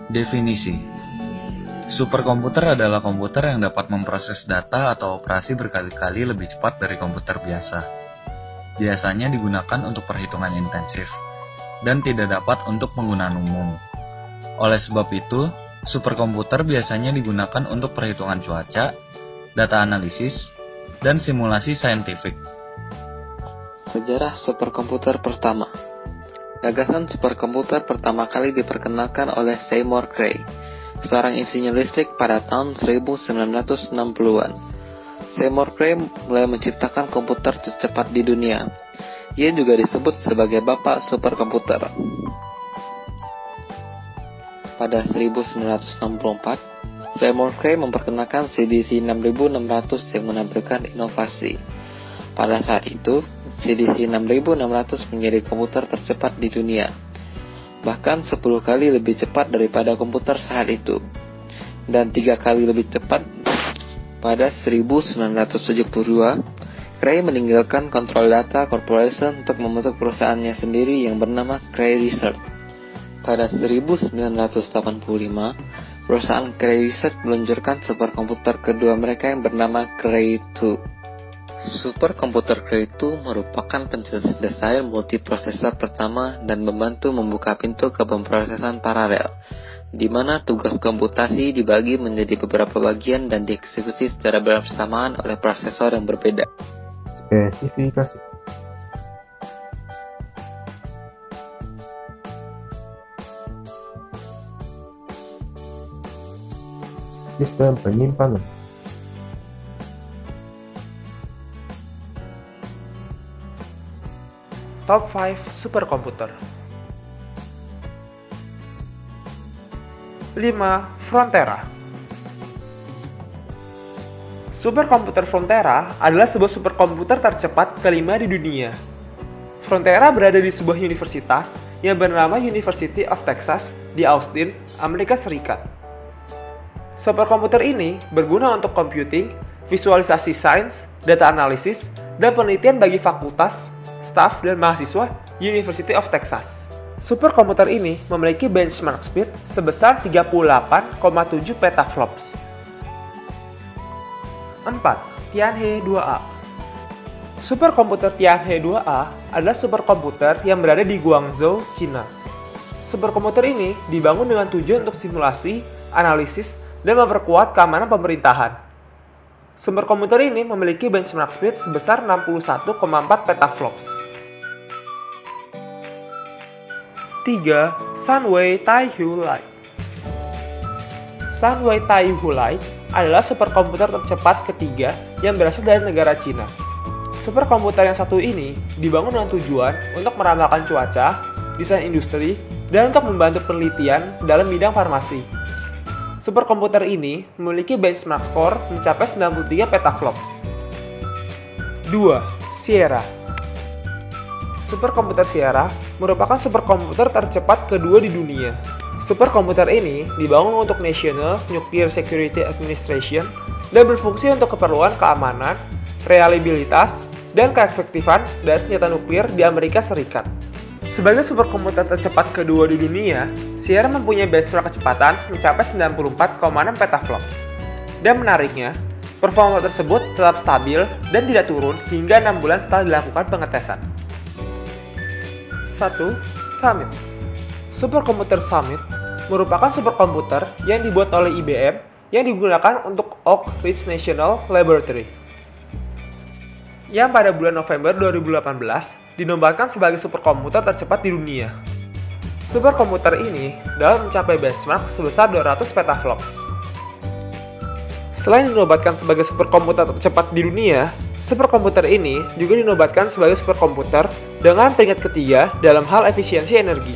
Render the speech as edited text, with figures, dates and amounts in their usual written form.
Definisi. Superkomputer adalah komputer yang dapat memproses data atau operasi berkali-kali lebih cepat dari komputer biasa. Biasanya digunakan untuk perhitungan intensif, dan tidak dapat untuk penggunaan umum. Oleh sebab itu, superkomputer biasanya digunakan untuk perhitungan cuaca, data analisis, dan simulasi saintifik. Sejarah superkomputer pertama. Gagasan superkomputer pertama kali diperkenalkan oleh Seymour Cray, seorang insinyur listrik pada tahun 1960-an. Seymour Cray mulai menciptakan komputer tercepat di dunia. Ia juga disebut sebagai bapak superkomputer. Pada 1964, Seymour Cray memperkenalkan CDC 6600 yang menampilkan inovasi. Pada saat itu, CDC 6600 menjadi komputer tercepat di dunia, bahkan 10 kali lebih cepat daripada komputer saat itu, dan 3 kali lebih cepat. Pada 1972, Cray meninggalkan Control Data Corporation untuk membentuk perusahaannya sendiri yang bernama Cray Research. Pada 1985, perusahaan Cray Research meluncurkan superkomputer kedua mereka yang bernama Cray 2. Superkomputer Cray 2 merupakan pencetus desain multiprosesor pertama dan membantu membuka pintu ke pemrosesan paralel, di mana tugas komputasi dibagi menjadi beberapa bagian dan dieksekusi secara bersamaan oleh prosesor yang berbeda. Spesifikasi. Sistem penyimpanan. Top 5 superkomputer. 5. Frontera. Superkomputer Frontera adalah sebuah superkomputer tercepat kelima di dunia. Frontera berada di sebuah universitas yang bernama University of Texas di Austin, Amerika Serikat. Superkomputer ini berguna untuk computing, visualisasi sains, data analisis, dan penelitian bagi fakultas, staf, dan mahasiswa University of Texas. Superkomputer ini memiliki benchmark speed sebesar 38,7 petaflops. 4. Tianhe 2A. Superkomputer Tianhe 2A adalah superkomputer yang berada di Guangzhou, China. Superkomputer ini dibangun dengan tujuan untuk simulasi, analisis, dan memperkuat keamanan pemerintahan. Superkomputer ini memiliki benchmark speed sebesar 61,4 petaflops. 3. Sunway Taihu Lite. Sunway Taihu Lite adalah superkomputer tercepat ketiga yang berasal dari negara Cina. Superkomputer yang satu ini dibangun dengan tujuan untuk meramalkan cuaca, desain industri, dan untuk membantu penelitian dalam bidang farmasi. Superkomputer ini memiliki benchmark score mencapai 93 petaflops. 2. Sierra. Superkomputer Sierra merupakan superkomputer tercepat kedua di dunia. Superkomputer ini dibangun untuk National Nuclear Security Administration dan berfungsi untuk keperluan keamanan, reliabilitas, dan keefektifan dari senjata nuklir di Amerika Serikat. Sebagai superkomputer tercepat kedua di dunia, Sierra mempunyai benchmark kecepatan mencapai 94,6 petaflop. Dan menariknya, performa tersebut tetap stabil dan tidak turun hingga 6 bulan setelah dilakukan pengetesan. 1. Summit. Superkomputer Summit merupakan superkomputer yang dibuat oleh IBM yang digunakan untuk Oak Ridge National Laboratory, yang pada bulan November 2018 dinobatkan sebagai superkomputer tercepat di dunia. Superkomputer ini dapat mencapai benchmark sebesar 200 petaflops. Selain dinobatkan sebagai superkomputer tercepat di dunia, superkomputer ini juga dinobatkan sebagai superkomputer dengan peringkat ketiga dalam hal efisiensi energi.